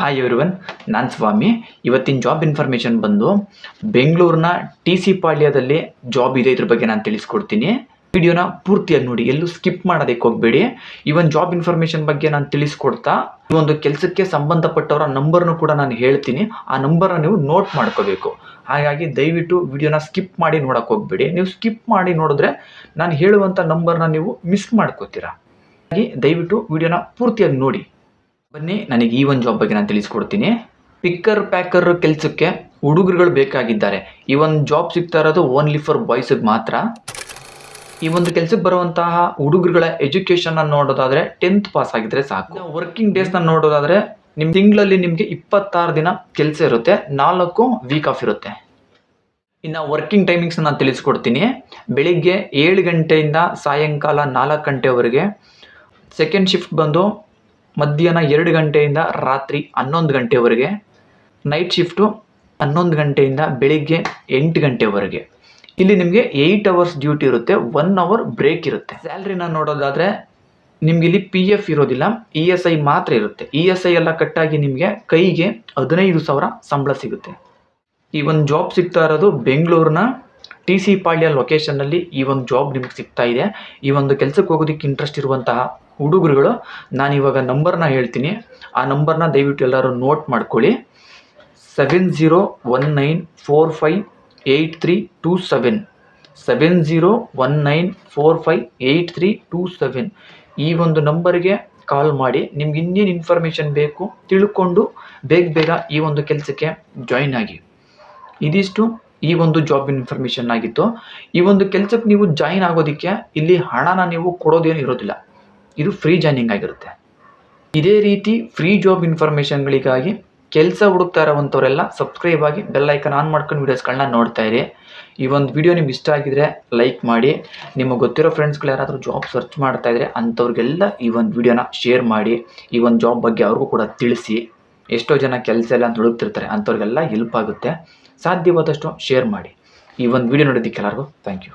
Hi everyone, ನಾನು ಸ್ವಾಮಿ. ಇವತ್ತಿನ job information ಬಂದು ಬೆಂಗಳೂರಿನ TC ಪಾಳ್ಯದಲ್ಲಿ ಜಾಬ್ ಇದೆ. ಇದ್ರ ಬಗ್ಗೆ ನಾನು ತಿಳಿಸ್ಕೊಡ್ತೀನಿ. ವಿಡಿಯೋನ ಪೂರ್ತಿಯಾಗಿ ನೋಡಿ, ಎಲ್ಲೂ ಸ್ಕಿಪ್ ಮಾಡೋದಕ್ಕೆ ಹೋಗಬೇಡಿ. ಈ ಒಂದು ಜಾಬ್ ಇನ್ಫಾರ್ಮೇಷನ್ ಬಗ್ಗೆ ನಾನು ತಿಳಿಸ್ಕೊಡ್ತಾ ಈ ಒಂದು ಕೆಲಸಕ್ಕೆ ಸಂಬಂಧಪಟ್ಟವರ ನಂಬರ್ನು ಕೂಡ ನಾನು ಹೇಳ್ತೀನಿ. ಆ ನಂಬರ್ನ ನೀವು ನೋಟ್ ಮಾಡ್ಕೋಬೇಕು. ಹಾಗಾಗಿ ದಯವಿಟ್ಟು ವಿಡಿಯೋನ ಸ್ಕಿಪ್ ಮಾಡಿ ನೋಡಕ್ಕೆ ಹೋಗಬೇಡಿ. ನೀವು ಸ್ಕಿಪ್ ಮಾಡಿ ನೋಡಿದ್ರೆ ನಾನು ಹೇಳುವಂಥ ನಂಬರ್ನ ನೀವು ಮಿಸ್ ಮಾಡ್ಕೋತೀರಾ. ಹಾಗಾಗಿ ದಯವಿಟ್ಟು ವಿಡಿಯೋನ ಪೂರ್ತಿಯಾಗಿ ನೋಡಿ. ಬನ್ನಿ, ನನಗೆ ಈ ಒಂದು ಜಾಬ್ ಬಗ್ಗೆ ನಾನು ತಿಳಿಸ್ಕೊಡ್ತೀನಿ. ಪಿಕ್ಕರ್ ಪ್ಯಾಕರ್ ಕೆಲಸಕ್ಕೆ ಹುಡುಗರುಗಳು ಬೇಕಾಗಿದ್ದಾರೆ. ಈ ಒಂದು ಜಾಬ್ ಸಿಗ್ತಾ ಇರೋದು ಓನ್ಲಿ ಫಾರ್ ಬಾಯ್ಸ್ಗೆ ಮಾತ್ರ. ಈ ಒಂದು ಕೆಲಸಕ್ಕೆ ಬರುವಂತಹ ಹುಡುಗರುಗಳ ಎಜುಕೇಷನ್ ನೋಡೋದಾದ್ರೆ 10th ಪಾಸ್ ಆಗಿದ್ರೆ ಸಾಕು. ವರ್ಕಿಂಗ್ ಡೇಸ್ನ ನೋಡೋದಾದ್ರೆ ನಿಮ್ಮ ತಿಂಗಳಲ್ಲಿ ನಿಮಗೆ 26 ದಿನ ಕೆಲಸ ಇರುತ್ತೆ, 4 ವೀಕ್ ಆಫ್ ಇರುತ್ತೆ. ಇನ್ನು ವರ್ಕಿಂಗ್ ಟೈಮಿಂಗ್ಸ್ ನಾನು ತಿಳಿಸ್ಕೊಡ್ತೀನಿ. ಬೆಳಿಗ್ಗೆ 7 ಗಂಟೆಯಿಂದ ಸಾಯಂಕಾಲ 4 ಗಂಟೆವರೆಗೆ. ಸೆಕೆಂಡ್ ಶಿಫ್ಟ್ ಬಂದು ಮಧ್ಯಾಹ್ನ 2 ಗಂಟೆಯಿಂದ ರಾತ್ರಿ 11 ಗಂಟೆವರೆಗೆ. ನೈಟ್ ಶಿಫ್ಟು 11 ಗಂಟೆಯಿಂದ ಬೆಳಿಗ್ಗೆ 8 ಗಂಟೆವರೆಗೆ. ಇಲ್ಲಿ ನಿಮಗೆ 8 ಅವರ್ಸ್ ಡ್ಯೂಟಿ ಇರುತ್ತೆ, 1 ಅವರ್ ಬ್ರೇಕ್ ಇರುತ್ತೆ. ಸ್ಯಾಲ್ರಿನ ನೋಡೋದಾದರೆ ನಿಮ್ಗೆ ಇಲ್ಲಿ PF ಇರೋದಿಲ್ಲ, ESI ಮಾತ್ರ ಇರುತ್ತೆ. ESI ಎಲ್ಲ ಕಟ್ಟಾಗಿ ನಿಮಗೆ ಕೈಗೆ 15,000 ಸಂಬಳ ಸಿಗುತ್ತೆ. ಈ ಒಂದು ಜಾಬ್ ಸಿಗ್ತಾ ಇರೋದು ಬೆಂಗಳೂರಿನ TC ಪಾಳ್ಯ ಲೊಕೇಶನ್ನಲ್ಲಿ ಈ ಒಂದು ಜಾಬ್ ನಿಮ್ಗೆ ಸಿಗ್ತಾ ಇದೆ. ಈ ಒಂದು ಕೆಲಸಕ್ಕೆ ಹೋಗೋದಕ್ಕೆ ಇಂಟ್ರೆಸ್ಟ್ ಇರುವಂತಹ ಹುಡುಗರುಗಳು, ನಾನು ಇವಾಗ ನಂಬರ್ನ ಹೇಳ್ತೀನಿ. ಆ ನಂಬರ್ನ ದಯವಿಟ್ಟು ಎಲ್ಲರೂ ನೋಟ್ ಮಾಡ್ಕೊಳ್ಳಿ. 7019458327 7019458327 ಈ ಒಂದು ನಂಬರ್ಗೆ ಕಾಲ್ ಮಾಡಿ. ನಿಮ್ಗೆ ಇನ್ನೇನು ಇನ್ಫಾರ್ಮೇಷನ್ ಬೇಕು ತಿಳ್ಕೊಂಡು ಬೇಗ ಈ ಒಂದು ಕೆಲಸಕ್ಕೆ ಜಾಯಿನ್ ಆಗಿ. ಇದಿಷ್ಟು ಈ ಒಂದು ಜಾಬ್ ಇನ್ಫಾರ್ಮೇಷನ್ ಆಗಿತ್ತು. ಈ ಒಂದು ಕೆಲಸಕ್ಕೆ ನೀವು ಜಾಯಿನ್ ಆಗೋದಕ್ಕೆ ಇಲ್ಲಿ ಹಣನ ನೀವು ಕೊಡೋದೇನು ಇರೋದಿಲ್ಲ, ಇದು ಫ್ರೀ ಜಾಯ್ನಿಂಗ್ ಆಗಿರುತ್ತೆ. ಇದೇ ರೀತಿ ಫ್ರೀ ಜಾಬ್ ಇನ್ಫಾರ್ಮೇಷನ್ಗಳಿಗಾಗಿ ಕೆಲಸ ಹುಡುಕ್ತಾ ಇರೋವಂಥವರೆಲ್ಲ ಸಬ್ಸ್ಕ್ರೈಬ್ ಆಗಿ ಬೆಲ್ ಐಕನ್ ಆನ್ ಮಾಡ್ಕೊಂಡು ವೀಡಿಯೋಸ್ಗಳನ್ನ ನೋಡ್ತಾ ಇರಿ. ಈ ಒಂದು ವಿಡಿಯೋ ನಿಮ್ಗೆ ಇಷ್ಟ ಆಗಿದ್ರೆ ಲೈಕ್ ಮಾಡಿ. ನಿಮಗೆ ಗೊತ್ತಿರೋ ಫ್ರೆಂಡ್ಸ್ಗಳು ಯಾರಾದರೂ ಜಾಬ್ ಸರ್ಚ್ ಮಾಡ್ತಾ ಇದ್ರೆ ಅಂಥವ್ರಿಗೆಲ್ಲ ಈ ಒಂದು ವಿಡಿಯೋನ ಶೇರ್ ಮಾಡಿ. ಈ ಒಂದು ಜಾಬ್ ಬಗ್ಗೆ ಅವ್ರಿಗೂ ಕೂಡ ತಿಳಿಸಿ. ಎಷ್ಟೋ ಜನ ಕೆಲಸ ಎಲ್ಲ ಅಂತ ಹುಡುಕ್ತಿರ್ತಾರೆ, ಅಂಥವ್ರಿಗೆಲ್ಲ ಹೆಲ್ಪ್ ಆಗುತ್ತೆ. ಸಾಧ್ಯವಾದಷ್ಟು ಶೇರ್ ಮಾಡಿ. ಈ ಒಂದು ವಿಡಿಯೋ ನೋಡೋದಕ್ಕೆ ಎಲ್ಲರಿಗೂ ಥ್ಯಾಂಕ್ ಯು.